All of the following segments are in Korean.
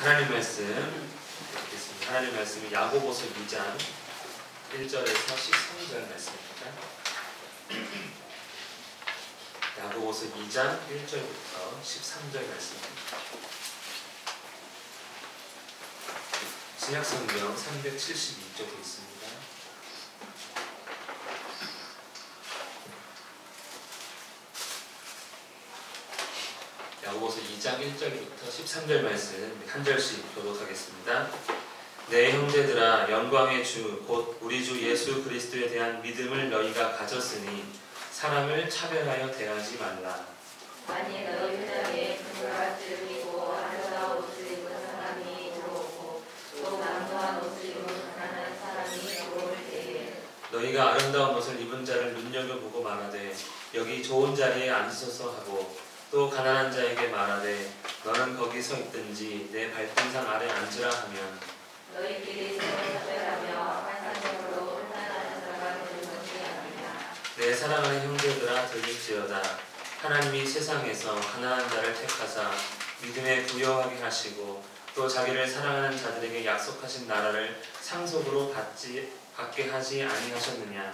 하나님 말씀 읽겠습니다. 하나님 말씀은 야고보서 2장 1절에서 13절 말씀입니다. 야고보서 2장 1절부터 13절 말씀입니다. 신약성경 372쪽에 있습니다. 야고보서 2장 1절부터 13절 말씀 한 절씩 교독하겠습니다. 내 형제들아, 영광의 주 곧 우리 주 예수 그리스도에 대한 믿음을 너희가 가졌으니 사람을 차별하여 대하지 말라. 만일 너희 회당에 금을 입고 아름다운 옷을 입은 사람이 들어오고 또 남도한 옷을 입은 가난한 사람이 들어올 때에 너희가 아름다운 옷을 입은 자를 눈여겨보고 말하되 여기 좋은 자리에 앉으소서 하고 또 가난한 자에게 말하되 너는 거기 서 있든지 내 발등상 아래 앉으라 하면 너희끼리 서로 차별하며 환상적으로 판단하는 자가 되는 것이 아니냐. 내 사랑하는 형제들아, 들을지어다. 하나님이 세상에서 가난한 자를 택하사 믿음에 부여하게 하시고 또 자기를 사랑하는 자들에게 약속하신 나라를 상속으로 받게 하지 아니하셨느냐.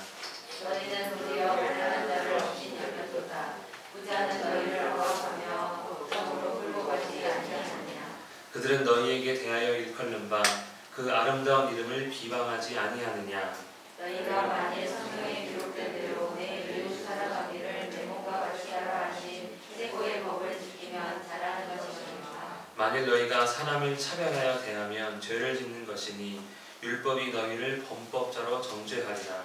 너희는 도리어 가난한 자를 없이 여겨도다. 부자는 너희를 억압하며 독점으로 끌고 가지 아니하느냐. 그들은 너희에게 대하여 일컫는 바 그 아름다운 이름을 비방하지 아니하느냐. 너희가 만일 성경에 기록된 대로 내 이웃 사랑하기를 내 몸과 같이 하라 하신 최고의 법을 지키면 잘하는 것이니라. 만일 너희가 사람을 차별하여 대하면 죄를 짓는 것이니 율법이 너희를 범법자로 정죄하리라.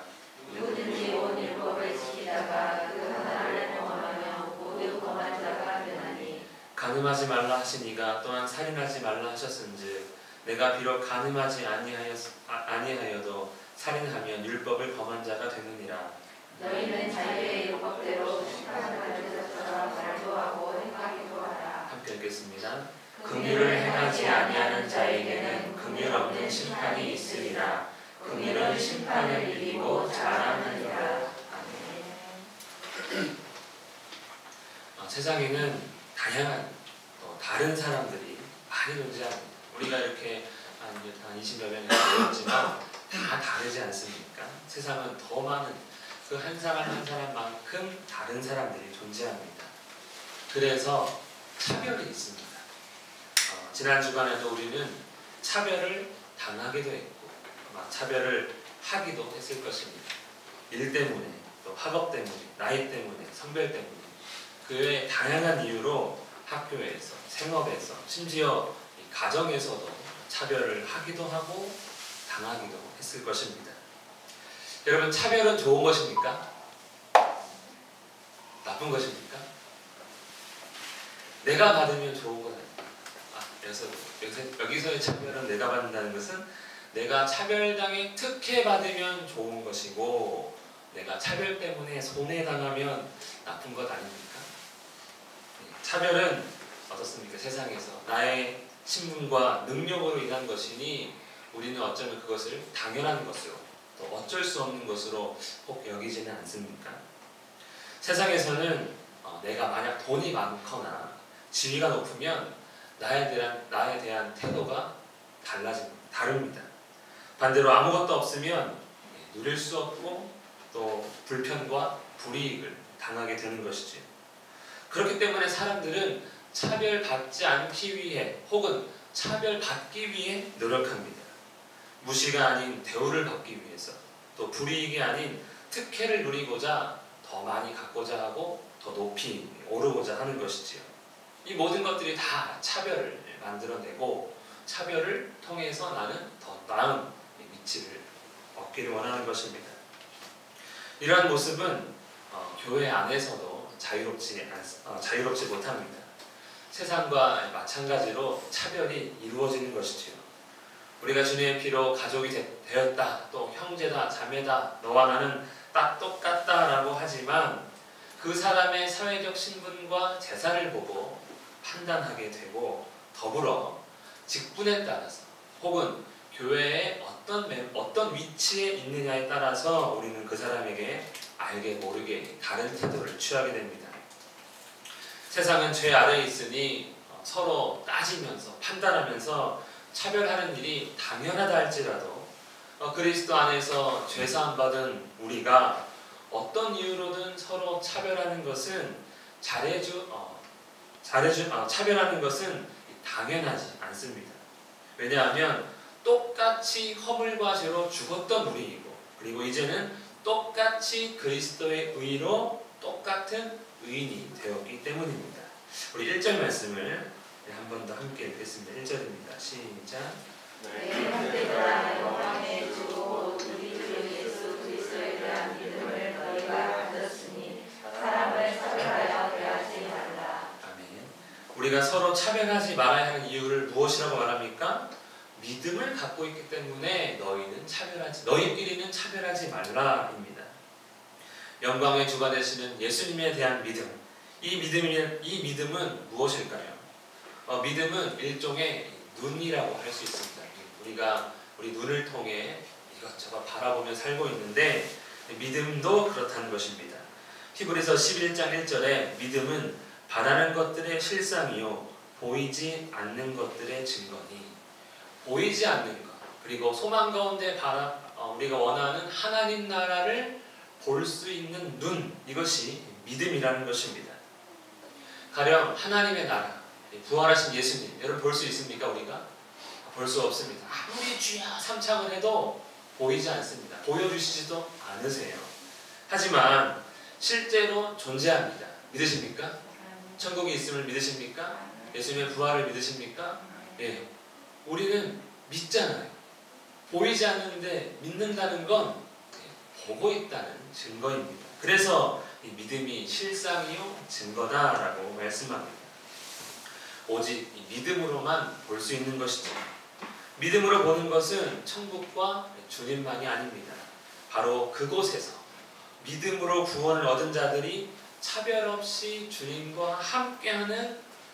누구든지 온 율법을 지키다가 그 하나를 범하면 모두 범한 자가 되나니. 간음하지 말라 하시니가 또한 살인하지 말라 하셨은즉 내가 비록 간음하지 아니하여도 살인하면 율법을 범한 자가 되느니라. 너희는 자유의 율법대로 심판을 받을 것처럼 말도 하고 행하기도 하라. 함께 읽겠습니다. 긍휼을 행하지 아니하는 자에게는 긍휼 없는 심판이 있으리라. 긍휼은 심판을 이기고 자랑하리라. 아멘. 세상에는 다양한 또 다른 사람들이 많이 존재합니다. 우리가 이렇게 한 20여 명이 되었지만 다 다르지 않습니까? 세상은 더 많은 그 한 사람 한 사람만큼 다른 사람들이 존재합니다. 그래서 차별이 있습니다. 지난 주간에도 우리는 차별을 당하기도 했고 차별을 하기도 했을 것입니다. 일 때문에, 또 학업 때문에, 나이 때문에, 성별 때문에 그 외에 다양한 이유로 학교에서, 생업에서, 심지어 가정에서도 차별을 하기도 하고 당하기도 했을 것입니다. 여러분, 차별은 좋은 것입니까? 나쁜 것입니까? 내가 받으면 좋은 것 아닙니까? 여기서의 차별은 내가 받는다는 것은 내가 차별당해 특혜받으면 좋은 것이고 내가 차별 때문에 손해당하면 나쁜 것 아닙니까? 차별은 어떻습니까? 세상에서 나의 신분과 능력으로 인한 것이니 우리는 어쩌면 그것을 당연한 것으로 또 어쩔 수 없는 것으로 꼭 여기지는 않습니까? 세상에서는 내가 만약 돈이 많거나 지위가 높으면 나에 대한 태도가 다릅니다. 반대로 아무것도 없으면 누릴 수 없고 또 불편과 불이익을 당하게 되는 것이죠. 그렇기 때문에 사람들은 차별받지 않기 위해 혹은 차별받기 위해 노력합니다. 무시가 아닌 대우를 받기 위해서 또 불이익이 아닌 특혜를 누리고자 더 많이 갖고자 하고 더 높이 오르고자 하는 것이지요. 이 모든 것들이 다 차별을 만들어내고 차별을 통해서 나는 더 나은 위치를 얻기를 원하는 것입니다. 이러한 모습은 교회 안에서도 자유롭지 못합니다. 세상과 마찬가지로 차별이 이루어지는 것이지요. 우리가 주님의 피로 가족이 되었다, 또 형제다, 자매다, 너와 나는 딱 똑같다라고 하지만 그 사람의 사회적 신분과 재산을 보고 판단하게 되고 더불어 직분에 따라서 혹은 교회의 어떤 위치에 있느냐에 따라서 우리는 그 사람에게 알게 모르게 다른 태도를 취하게 됩니다. 세상은 죄 아래에 있으니 서로 따지면서 판단하면서 차별하는 일이 당연하다 할지라도 그리스도 안에서 죄사함 받은 우리가 어떤 이유로든 서로 차별하는 것은 차별하는 것은 당연하지 않습니다. 왜냐하면 똑같이 허물과 죄로 죽었던 우리이고, 그리고 이제는 똑같이 그리스도의 의로 똑같은 의인이 되었기 때문입니다. 우리 1절 말씀을 한 번 더 함께 읽겠습니다. 1절입니다. 시작. 너희 형제들아 영광의 주고 우리 주 예수 그리스도에 대한 믿음을 너희가 가졌으니 사람을 차별하여 대하지 말라. 아멘. 우리가 서로 차별하지 말아야 하는 이유를 무엇이라고 말합니까? 믿음을 갖고 있기 때문에 너희끼리는 차별하지 말라입니다. 영광의 주가 되시는 예수님에 대한 믿음. 이 믿음은 무엇일까요? 믿음은 일종의 눈이라고 할 수 있습니다. 우리 눈을 통해 이것저것 바라보며 살고 있는데 믿음도 그렇다는 것입니다. 히브리서 11장 1절에 믿음은 바라는 것들의 실상이요 보이지 않는 것들의 증거니, 보이지 않는 것 그리고 소망 가운데 우리가 원하는 하나님 나라를 볼 수 있는 눈, 이것이 믿음이라는 것입니다. 가령 하나님의 나라, 부활하신 예수님, 여러분 볼 수 있습니까? 우리가? 볼 수 없습니다. 아무리 주야 삼창을 해도 보이지 않습니다. 보여주시지도 않으세요. 하지만 실제로 존재합니다. 믿으십니까? 천국이 있음을 믿으십니까? 예수님의 부활을 믿으십니까? 예, 우리는 믿잖아요. 보이지 않는데 믿는다는 건 보고 있다는 증거입니다. 그래서 이 믿음이 실상이요 증거다라고 말씀합니다. 오직 이 믿음으로만 볼 수 있는 것이죠. 믿음으로 보는 것은 천국과 주님만이 아닙니다. 바로 그곳에서 믿음으로 구원을 얻은 자들이 차별 없이 주님과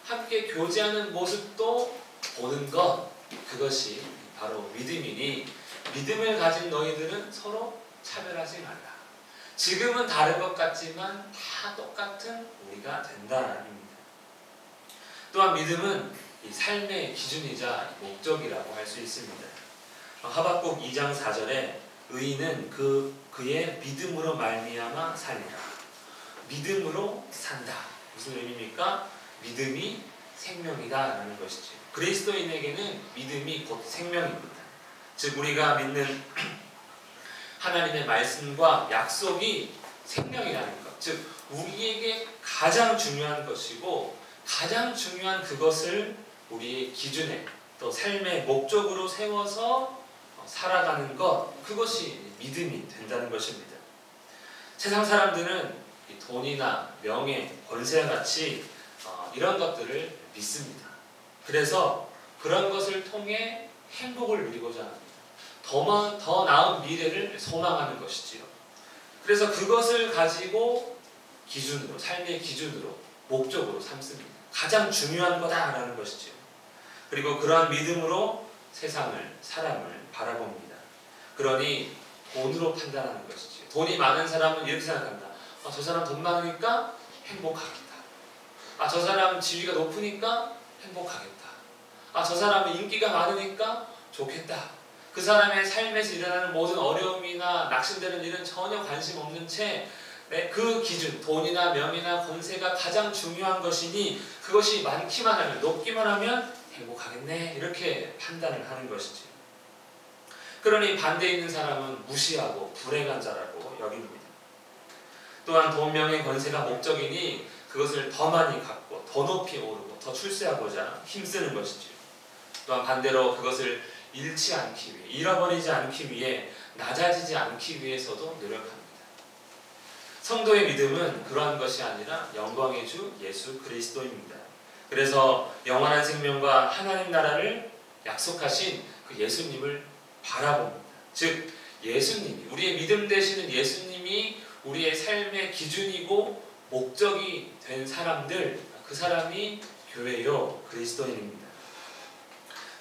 함께 교제하는 모습도 보는 것, 그것이 바로 믿음이니 믿음을 가진 너희들은 서로 차별하지 말라. 지금은 다른 것 같지만 다 똑같은 우리가 된다입니다. 또한 믿음은 이 삶의 기준이자 목적이라고 할 수 있습니다. 하박국 2장 4절에 의인은 그의 믿음으로 말미암아 살리라. 믿음으로 산다. 무슨 의미입니까? 믿음이 생명이다라는 것이죠. 그리스도인에게는 믿음이 곧 생명입니다. 즉 우리가 믿는 하나님의 말씀과 약속이 생명이라는 것, 즉 우리에게 가장 중요한 것이고 가장 중요한 그것을 우리의 기준에 또 삶의 목적으로 세워서 살아가는 것, 그것이 믿음이 된다는 것입니다. 세상 사람들은 돈이나 명예, 권세와 같이 이런 것들을 믿습니다. 그래서 그런 것을 통해 행복을 누리고자 합니다. 더 나은 미래를 소망하는 것이지요. 그래서 그것을 가지고 기준으로, 삶의 기준으로, 목적으로 삼습니다. 가장 중요한 거다라는 것이지요. 그리고 그러한 믿음으로 세상을, 사람을 바라봅니다. 그러니 돈으로 판단하는 것이지요. 돈이 많은 사람은 이렇게 생각합니다. 저 사람 돈 많으니까 행복하겠다. 저 사람 지위가 높으니까 행복하겠다. 저 사람은 인기가 많으니까 좋겠다. 그 사람의 삶에서 일어나는 모든 어려움이나 낙심되는 일은 전혀 관심 없는 채 그 기준, 돈이나 명이나 권세가 가장 중요한 것이니 그것이 많기만 하면, 높기만 하면 행복하겠네, 이렇게 판단을 하는 것이지. 그러니 반대에 있는 사람은 무시하고 불행한 자라고 여깁니다. 또한 돈, 명예, 권세가 목적이니 그것을 더 많이 갖고 더 높이 오르고 더 출세하고자 힘쓰는 것이지요. 또한 반대로 그것을 잃지 않기 위해, 잃어버리지 않기 위해, 낮아지지 않기 위해서도 노력합니다. 성도의 믿음은 그러한 것이 아니라 영광의 주 예수 그리스도입니다. 그래서 영원한 생명과 하나님 나라를 약속하신 그 예수님을 바라봅니다. 즉 예수님이, 우리의 믿음 되시는 예수님이 우리의 삶의 기준이고 목적이 된 사람들, 그 사람이 교회요 그리스도인입니다.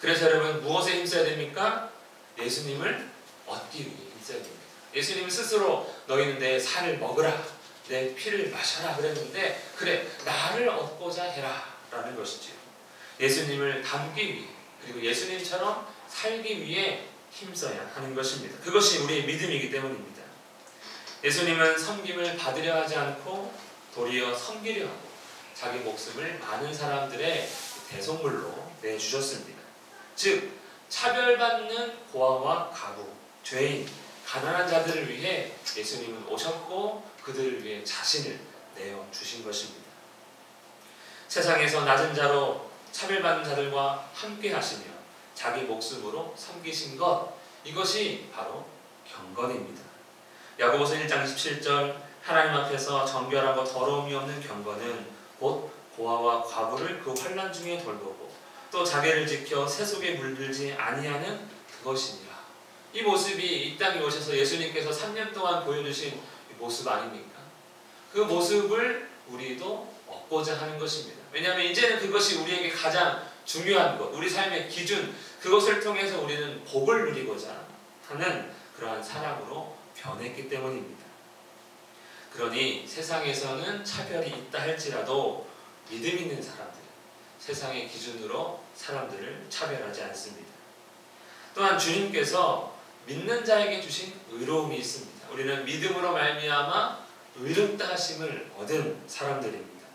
그래서 여러분 무엇에 힘써야 됩니까? 예수님을 얻기 위해 힘써야 됩니다. 예수님 스스로 너희는 내 살을 먹으라, 내 피를 마셔라 그랬는데, 그래 나를 얻고자 해라 라는 것이지요. 예수님을 닮기 위해, 그리고 예수님처럼 살기 위해 힘써야 하는 것입니다. 그것이 우리의 믿음이기 때문입니다. 예수님은 섬김을 받으려 하지 않고 도리어 섬기려 하고 자기 목숨을 많은 사람들의 대속물로 내주셨습니다. 즉 차별받는 고아와 과부, 죄인, 가난한 자들을 위해 예수님은 오셨고 그들을 위해 자신을 내어주신 것입니다. 세상에서 낮은 자로 차별받는 자들과 함께 하시며 자기 목숨으로 섬기신 것, 이것이 바로 경건입니다. 야고보서 1장 27절 하나님 앞에서 정결하고 더러움이 없는 경건은 곧 고아와 과부를 그 환난 중에 돌보고 또 자기를 지켜 새 속에 물들지 아니하는 그것이니라. 이 모습이 이 땅에 오셔서 예수님께서 3년 동안 보여주신 모습 아닙니까? 그 모습을 우리도 얻고자 하는 것입니다. 왜냐하면 이제는 그것이 우리에게 가장 중요한 것, 우리 삶의 기준, 그것을 통해서 우리는 복을 누리고자 하는 그러한 사람으로 변했기 때문입니다. 그러니 세상에서는 차별이 있다 할지라도 믿음 있는 사람들, 세상의 기준으로 사람들을 차별하지 않습니다. 또한 주님께서 믿는 자에게 주신 의로움이 있습니다. 우리는 믿음으로 말미암아 의롭다 하심을 얻은 사람들입니다.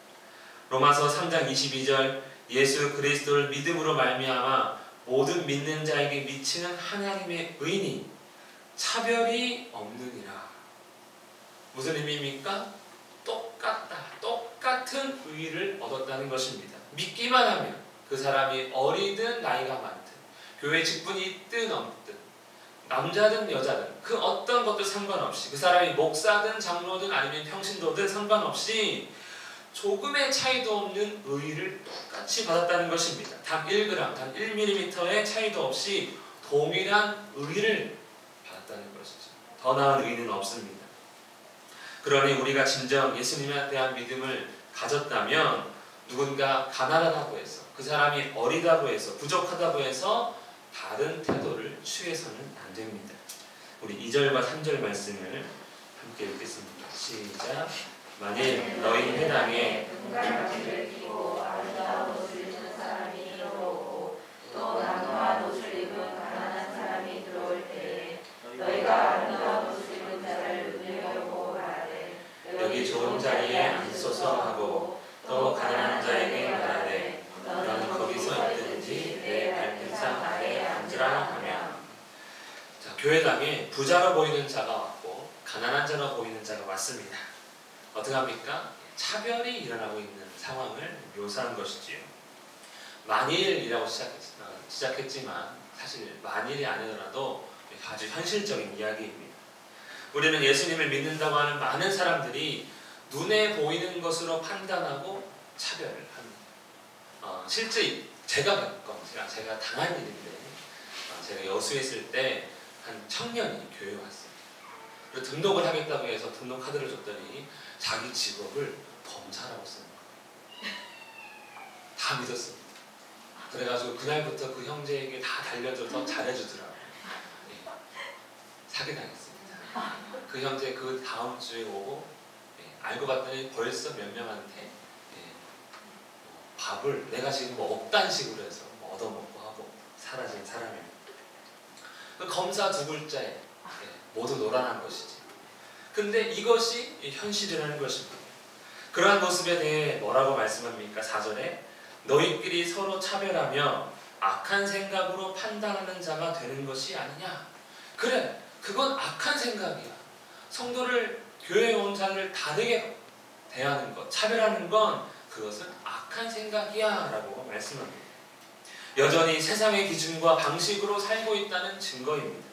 로마서 3장 22절 예수 그리스도를 믿음으로 말미암아 모든 믿는 자에게 미치는 하나님의 의인이 차별이 없느니라. 무슨 의미입니까? 똑같은 의의를 얻었다는 것입니다. 믿기만 하면 그 사람이 어리든 나이가 많든 교회 직분이 있든 없든 남자든 여자든 그 어떤 것도 상관없이 그 사람이 목사든 장로든 아니면 평신도든 상관없이 조금의 차이도 없는 의의를 똑같이 받았다는 것입니다. 단 1g, 단 1mm의 차이도 없이 동일한 의의를 받았다는 것이죠. 더 나은 의의는 없습니다. 그러니 우리가 진정 예수님에 대한 믿음을 가졌다면 누군가 가난하다고 해서 그 사람이 어리다고 해서 부족하다고 해서 다른 태도를 취해서는 안 됩니다. 우리 2절과 3절 말씀을 함께 읽겠습니다. 시작. 만일 너희 회당에 금갈바지를 끼고 아름다운 옷을 입은 사람이 들어오고 또 남노한 옷을 입은 가난한 사람이 들어올 때에 너희가 아름다운 옷을 입은 자를 눈여겨보고 말하되 여기 좋은 자리에 앉소서 하고 또 가난한 자에게 말하되 너는 거기서 있든지 내 발등상 아래 앉으라 하며. 자, 교회당에 부자로 보이는 자가 왔고 가난한 자로 보이는 자가 왔습니다. 어떻게 합니까? 차별이 일어나고 있는 상황을 묘사한 것이지요. 만일이라고 시작했지만 사실 만일이 아니더라도 아주 현실적인 이야기입니다. 우리는 예수님을 믿는다고 하는 많은 사람들이 눈에 보이는 것으로 판단하고 차별을 합니다. 실제 제가 겪은, 제가 당한 일인데 제가 여수에 있을 때 한 청년이 교회에 왔어요. 그리고 등록을 하겠다고 해서 등록 카드를 줬더니 자기 직업을 검사라고 쓰는 거예요. 다 믿었습니다. 그래가지고 그날부터 그 형제에게 다 달려줘서 잘해주더라고요. 네. 사기당했습니다. 그 형제 그 다음 주에 오고 알고 봤더니 벌써 몇 명한테 밥을 내가 지금 뭐 없단 식으로 해서 얻어먹고 하고 사라진 사람입니다. 그 검사 두 글자에 모두 노란한 것이지. 근데 이것이 현실이라는 것입니다. 그러한 모습에 대해 뭐라고 말씀합니까? 4절에 너희끼리 서로 차별하며 악한 생각으로 판단하는 자가 되는 것이 아니냐. 그래, 그건 악한 생각이야. 성도를, 교회에 온 자를 다르게 대하는 것, 차별하는 건 그것은 악한 생각이야 라고 말씀합니다. 여전히 세상의 기준과 방식으로 살고 있다는 증거입니다.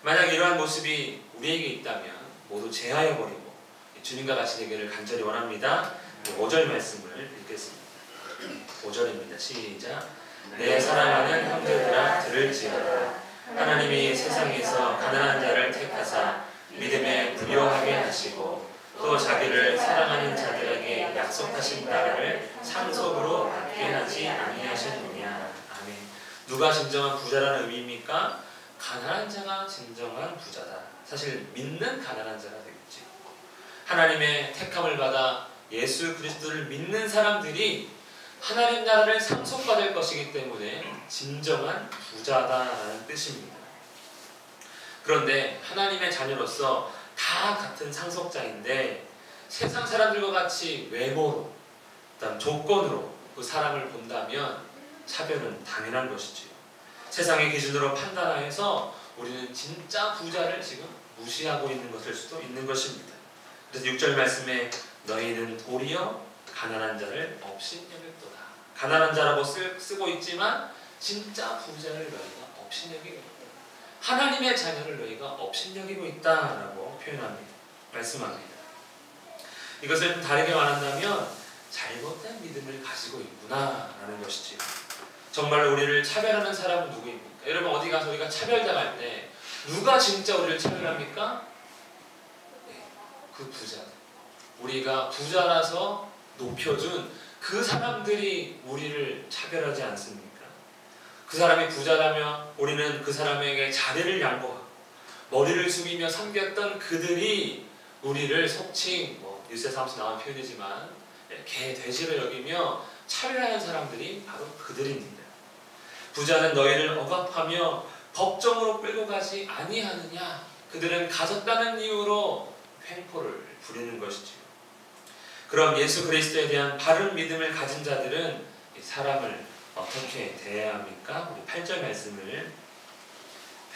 만약 이러한 모습이 우리에게 있다면 모두 제하여버리고 주님과 같이 되기를 간절히 원합니다. 5절 말씀을 읽겠습니다. 5절입니다. 시작. 내 사랑하는 형제들아 들을지어다. 하나님이 세상에서 가난한 자를 택하사 믿음에 부요하게 하시고 또 자기를 사랑하는 자들에게 약속하신 나라를 상속으로 받게 하지 아니하셨느냐. 아멘. 누가 진정한 부자라는 의미입니까? 가난한 자가 진정한 부자다. 사실 믿는 가난한 자가 되겠지. 하나님의 택함을 받아 예수 그리스도를 믿는 사람들이 하나님 나라를 상속받을 것이기 때문에 진정한 부자다라는 뜻입니다. 그런데 하나님의 자녀로서 다 같은 상속자인데 세상 사람들과 같이 외모로, 그다음 조건으로 그 사람을 본다면 차별은 당연한 것이지요. 세상의 기준으로 판단하여서 우리는 진짜 부자를 지금 무시하고 있는 것일 수도 있는 것입니다. 그래서 6절 말씀에 너희는 도리어 가난한 자를 업신여겼도다. 가난한 자라고 쓰고 있지만 진짜 부자를 너희가 업신여기고 있다. 하나님의 자녀를 너희가 업신여기고 있다라고 표현합니다. 말씀합니다. 이것을 좀 다르게 말한다면 잘못된 믿음을 가지고 있구나라는 것이지요. 정말 우리를 차별하는 사람은 누구입니까? 여러분 어디 가서 우리가 차별당할 때 누가 진짜 우리를 차별합니까? 네, 그 부자. 우리가 부자라서 높여준 그 사람들이 우리를 차별하지 않습니까? 그 사람이 부자라면 우리는 그 사람에게 자리를 양보하고 머리를 숙이며 섬겼던 그들이 우리를 속칭 뉴스에서 나온 표현이지만 개, 돼지를 여기며 차별하는 사람들이 바로 그들입니다. 부자는 너희를 억압하며 법정으로 끌고 가지 아니하느냐. 그들은 가졌다는 이유로 횡포를 부리는 것이지요. 그럼 예수 그리스도에 대한 바른 믿음을 가진 자들은 이 사람을 어떻게 대해야 합니까? 우리 8절 말씀을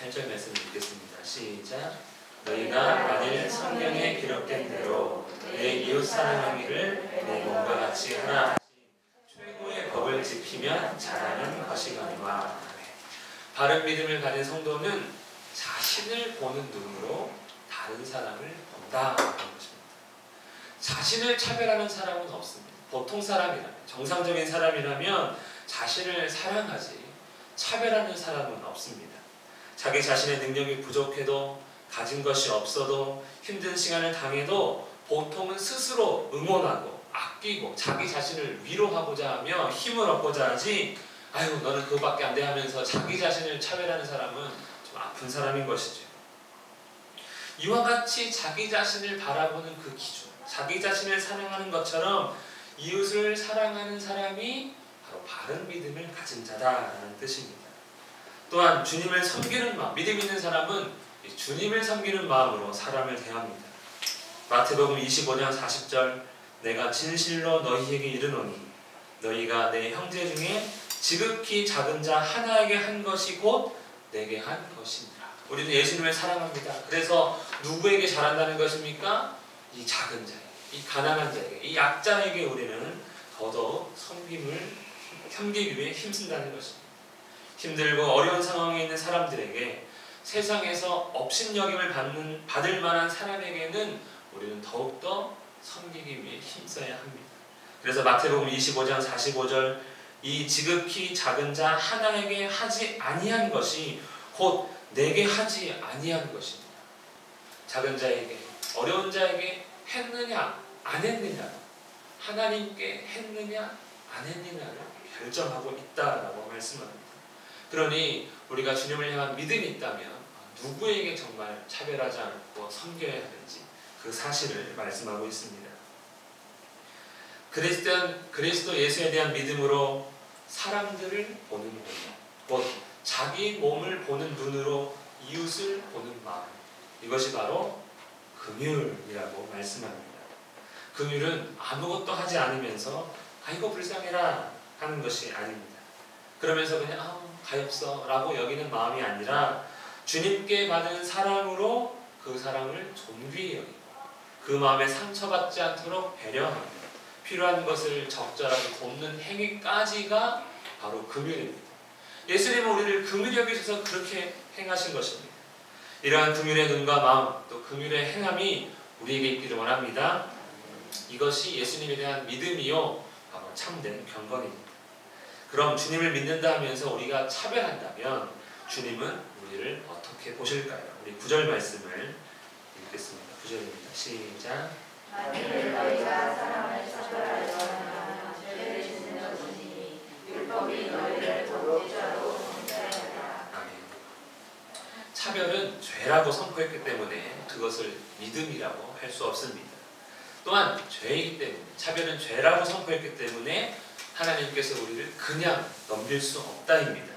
읽겠습니다. 시작. 너희가 만일 성경에 기록된 대로 내 이웃 사랑하기를 내 몸과 같이 하라 하신 최고의 법을 지키면 잘하는 것이거니와. 바른 믿음을 가진 성도는 자신을 보는 눈으로 다른 사람을 본다는 것입니다. 자신을 차별하는 사람은 없습니다. 보통 사람이라면, 정상적인 사람이라면 자신을 사랑하지 차별하는 사람은 없습니다. 자기 자신의 능력이 부족해도, 가진 것이 없어도, 힘든 시간을 당해도 보통은 스스로 응원하고 아끼고 자기 자신을 위로하고자 하며 힘을 얻고자 하지, 아유 너는 그거밖에 안 돼 하면서 자기 자신을 차별하는 사람은 좀 아픈 사람인 것이죠. 이와 같이 자기 자신을 바라보는 그 기준, 자기 자신을 사랑하는 것처럼 이웃을 사랑하는 사람이 바로 바른 믿음을 가진 자다라는 뜻입니다. 또한 주님을 섬기는 마음, 믿음 있는 사람은 주님을 섬기는 마음으로 사람을 대합니다. 마태복음 25장 40절 내가 진실로 너희에게 이르노니 너희가 내 형제 중에 지극히 작은 자 하나에게 한 것이 곧 내게 한 것이니라. 우리는 예수님을 사랑합니다. 그래서 누구에게 잘한다는 것입니까? 이 작은 자에게, 이 가난한 자에게, 이 약자에게 우리는 더더욱 섬기기 위해 힘쓴다는 것입니다. 힘들고 어려운 상황에 있는 사람들에게, 세상에서 업신여김을 받을 만한 사람에게는 우리는 더욱더 섬기기 위해 힘써야 합니다. 그래서 마태복음 25장 45절 이 지극히 작은 자 하나에게 하지 아니한 것이 곧 내게 하지 아니한 것입니다. 작은 자에게, 어려운 자에게 했느냐 안 했느냐, 하나님께 했느냐 안 했느냐를 결정하고 있다라고 말씀합니다. 그러니 우리가 주님을 향한 믿음이 있다면 누구에게 정말 차별하지 않고 섬겨야 하는지 그 사실을 말씀하고 있습니다. 그리스도 예수에 대한 믿음으로 사람들을 보는 눈, 곧 자기 몸을 보는 눈으로 이웃을 보는 마음, 이것이 바로 긍휼이라고 말씀합니다. 긍휼은 아무것도 하지 않으면서 아이고 불쌍해라 하는 것이 아닙니다. 그러면서 그냥 가엾어 라고 여기는 마음이 아니라 주님께 받은 사랑으로 그 사랑을 존귀히 여기고 그 마음에 상처받지 않도록 배려하고 필요한 것을 적절하게 돕는 행위까지가 바로 긍휼입니다. 예수님은 우리를 긍휼히 여기셔서 그렇게 행하신 것입니다. 이러한 긍휼의 눈과 마음, 또 긍휼의 행함이 우리에게 있기를 원합니다. 이것이 예수님에 대한 믿음이요 바로 참된 경건입니다. 그럼 주님을 믿는다 하면서 우리가 차별한다면 주님은 우리를 어떻게 보실까요? 우리 9절 말씀을 읽겠습니다. 9절입니다. 시작. 만일 너희가 사람을 차별하려면 죄를 짓는 것이니 율법이 너희를 범죄자로 정죄하였다. 아멘. 차별은 죄라고 선포했기 때문에 그것을 믿음이라고 할 수 없습니다. 또한 죄이기 때문에, 차별은 죄라고 선포했기 때문에 하나님께서 우리를 그냥 넘길 수 없다입니다.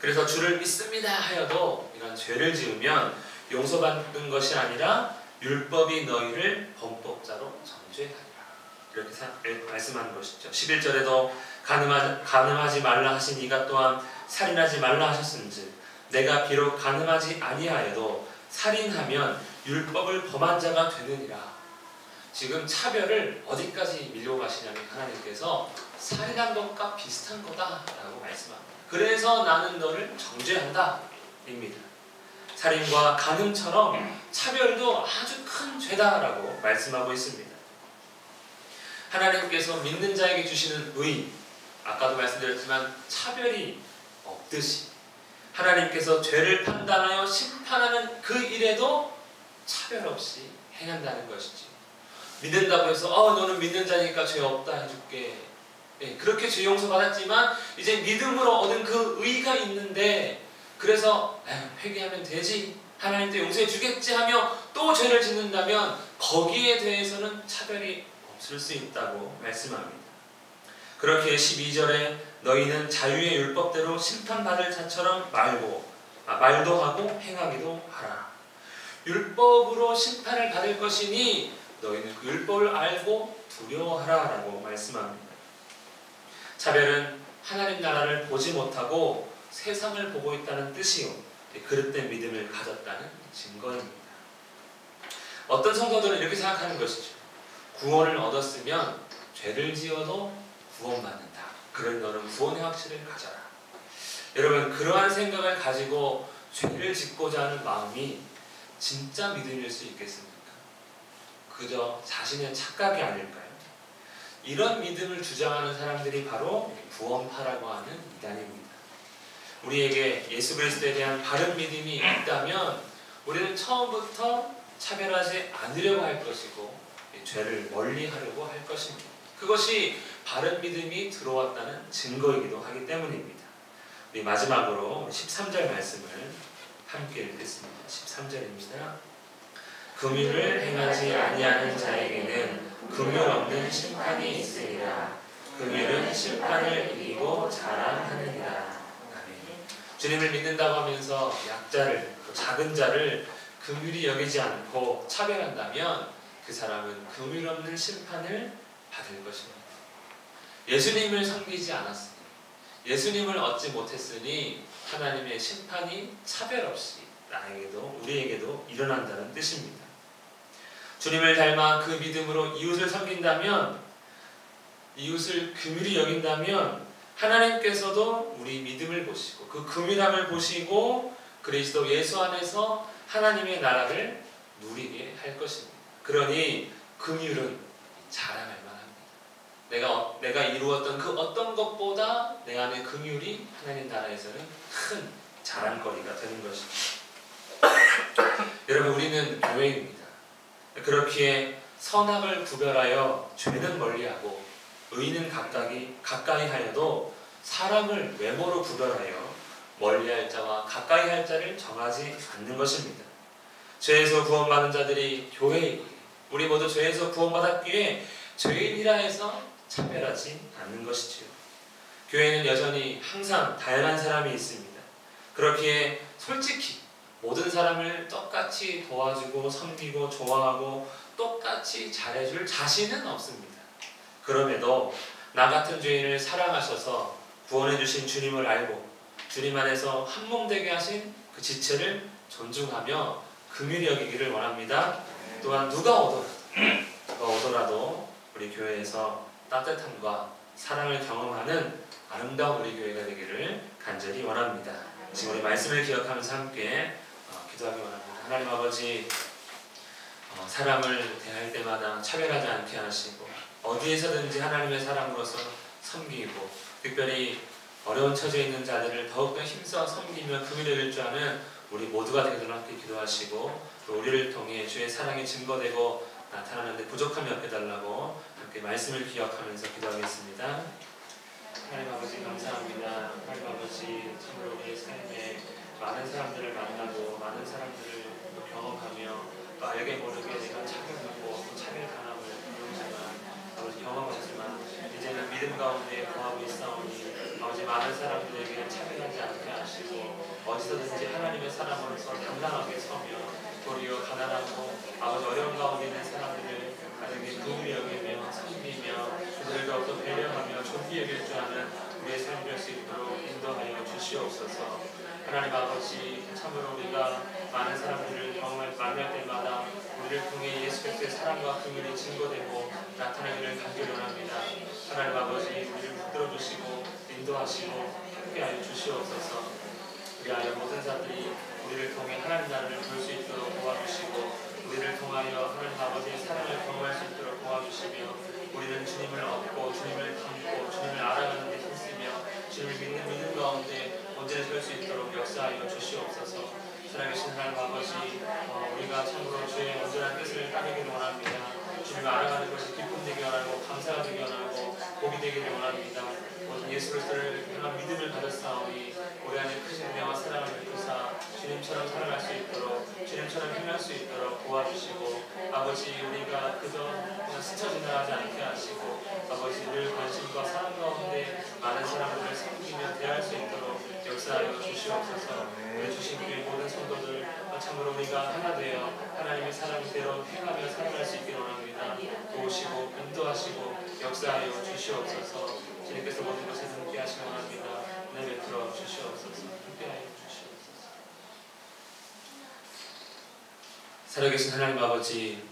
그래서 주를 믿습니다 하여도 이런 죄를 지으면 용서받는 것이 아니라 율법이 너희를 범법자로 정죄하리라. 이렇게 말씀하는 것이죠. 11절에도 간음하지 말라 하신 이가 또한 살인하지 말라 하셨은즉 내가 비록 간음하지 아니하여도 살인하면 율법을 범한 자가 되느니라. 지금 차별을 어디까지 밀고 가시냐면 하나님께서 살인한 것과 비슷한 거다라고 말씀합니다. 그래서 나는 너를 정죄한다 입니다. 살인과 간음처럼 차별도 아주 큰 죄다라고 말씀하고 있습니다. 하나님께서 믿는 자에게 주시는 의, 아까도 말씀드렸지만 차별이 없듯이 하나님께서 죄를 판단하여 심판하는 그 일에도 차별 없이 행한다는 것이지. 믿는다고 해서 너는 믿는 자니까 죄 없다 해줄게. 그렇게 죄 용서 받았지만 이제 믿음으로 얻은 그 의가 있는데 그래서 회개하면 되지, 하나님도 용서해 주겠지 하며 또 죄를 짓는다면 거기에 대해서는 차별이 없을 수 있다고 말씀합니다. 그렇게 12절에 너희는 자유의 율법대로 심판받을 자처럼 말도 하고 행하기도 하라. 율법으로 심판을 받을 것이니 너희는 그 율법을 알고 두려워하라라고 말씀합니다. 차별은 하나님 나라를 보지 못하고 세상을 보고 있다는 뜻이요, 그릇된 믿음을 가졌다는 증거입니다. 어떤 성도들은 이렇게 생각하는 것이죠. 구원을 얻었으면 죄를 지어도 구원받는다. 그런 너는 구원의 확신을 가져라. 여러분, 그러한 생각을 가지고 죄를 짓고자 하는 마음이 진짜 믿음일 수 있겠습니까? 그저 자신의 착각이 아닐까요? 이런 믿음을 주장하는 사람들이 바로 구원파라고 하는 이단입니다. 우리에게 예수 그리스도에 대한 바른 믿음이 있다면 우리는 처음부터 차별하지 않으려고 할 것이고 죄를 멀리하려고 할 것입니다. 그것이 바른 믿음이 들어왔다는 증거이기도 하기 때문입니다. 우리 마지막으로 13절 말씀을 함께 읽겠습니다. 13절입니다. 긍휼을 행하지 아니하는 자에게는 긍휼 없는 심판이 있으리라. 긍휼은 심판을 이기고 자랑하느니라. 아멘. 주님을 믿는다고 하면서 약자를, 작은 자를 긍휼히 여기지 않고 차별한다면 그 사람은 긍휼 없는 심판을 받을 것입니다. 예수님을 섬기지 않았으니, 예수님을 얻지 못했으니 하나님의 심판이 차별 없이 나에게도 우리에게도 일어난다는 뜻입니다. 주님을 닮아 그 믿음으로 이웃을 섬긴다면, 이웃을 긍휼히 여긴다면 하나님께서도 우리 믿음을 보시고 그 긍휼함을 보시고 그리스도 예수 안에서 하나님의 나라를 누리게 할 것입니다. 그러니 긍휼은 자랑할 만합니다. 내가 이루었던 그 어떤 것보다 내 안의 긍휼이 하나님 나라에서는 큰 자랑거리가 되는 것입니다. 여러분, 우리는 교회입니다. 그렇기에 선악을 구별하여 죄는 멀리하고 의는 가까이 하여도 사람을 외모로 구별하여 멀리할 자와 가까이 할 자를 정하지 않는 것입니다. 죄에서 구원받은 자들이 교회이기에 우리 모두 죄에서 구원받았기에 죄인이라 해서 차별하지 않는 것이지요. 교회는 여전히 항상 다양한 사람이 있습니다. 그렇기에 솔직히 모든 사람을 똑같이 도와주고 섬기고 좋아하고 똑같이 잘해줄 자신은 없습니다. 그럼에도 나 같은 죄인을 사랑하셔서 구원해 주신 주님을 알고 주님 안에서 한 몸 되게 하신 그 지체를 존중하며 긍휼히 여기기를 원합니다. 또한 누가 오더라도 우리 교회에서 따뜻함과 사랑을 경험하는 아름다운 우리 교회가 되기를 간절히 원합니다. 지금 우리 말씀을 기억하면서 함께 기도하기 원합니다. 하나님 아버지, 사람을 대할 때마다 차별하지 않게 하시고 어디에서든지 하나님의 사람으로서 섬기고 특별히 어려운 처지에 있는 자들을 더욱더 힘써 섬기며 긍휼히 여길 줄 아는 우리 모두가 되도록 함께 기도하시고 또 우리를 통해 주의 사랑이 증거되고 나타나는데 부족함이 없게달라고 함께 말씀을 기억하면서 기도하겠습니다. 하나님 아버지 감사합니다. 하나님 아버지, 참으로 우리의 삶에 많은 사람들을 만나고 많은 사람들을 또 경험하며 또 알게 모르게 내가 차별하고 차별당함을 모르지만 아버지 경험하셨지만 이제는 믿음 가운데 거하고 있사오니 아버지 많은 사람들에게 차별하지 않게 하시고 어디서든지 하나님의 사람으로서 당당하게 서며 도리어 가난하고 아버지 어려운 가운데 있는 사람들을 가정에 긍휼히 여기며 섬기며 그들을 더욱더 배려하며 존귀 여길 줄 아는 우리의 삶이 될 수 있도록 인도하여 주시옵소서. 하나님 아버지 참으로 우리가 많은 사람들을 만날 때마다 우리를 통해 예수 그리스도의 사랑과 긍휼이 증거되고 나타나기를 간절히 원합니다. 하나님 아버지 우리를 붙들어 주시고 인도하시고 함께하여 주시옵소서. 우리 아이 모든 사람들이 우리를 통해 하나님 나라를 볼 수 있도록 도와주시고 우리를 통하여 하나님 아버지의 사랑을 경험할 수 있도록 도와주시며 우리는 주님을 얻고 주님을 담고 주님을 알아가는 데 힘쓰며 주님을 믿는 믿음 가운데 온전히 설 수 있도록 역사하여 주시옵소서. 살아계신 하나님 아버지 우리가 참으로 주의 온전한 뜻을 따르기를 원합니다. 주님을 알아가는 것이 기쁨 되기 원하고 감사가 되기 원하고 복이 되기를 원합니다. 모든 예수 그리스도를 향한 믿음을 가졌사오니 우리 안에 크신 은혜와 사랑을 베푸사 주님처럼 살아갈 수 있도록 주님처럼 행할 수 있도록 도와주시고 아버지 우리가 그저 그냥 스쳐 지나가지 않게 하시고 아버지 늘 관심과 사랑 가운데 많은 사람들을 섬기며 대할 수 있도록 역사하여 주시옵소서. 우리 주신 교회 모든 성도들 참으로 우리가 하나 되어 하나님의 사랑대로 행하며 살아갈 수 있기를 원합니다. 도우시고 인도하시고 역사하여 주시옵소서. 주님께서 모든 것에 함께 하시기 원합니다. 은혜 베풀어 주시옵소서. 함께하여 주시옵소서. 살아계신 하나님 아버지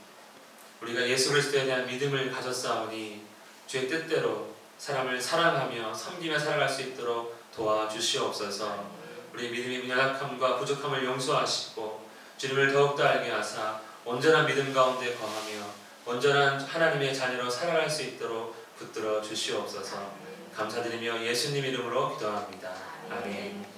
우리가 예수 그리스도에 대한 믿음을 가졌사오니 주의 뜻대로 사람을 사랑하며 섬기며 살아갈 수 있도록 도와주시옵소서. 우리 믿음의 연약함과 부족함을 용서하시고 주님을 더욱더 알게 하사 온전한 믿음 가운데 거하며 온전한 하나님의 자녀로 살아갈 수 있도록 붙들어 주시옵소서. 감사드리며 예수님 이름으로 기도합니다. 아멘.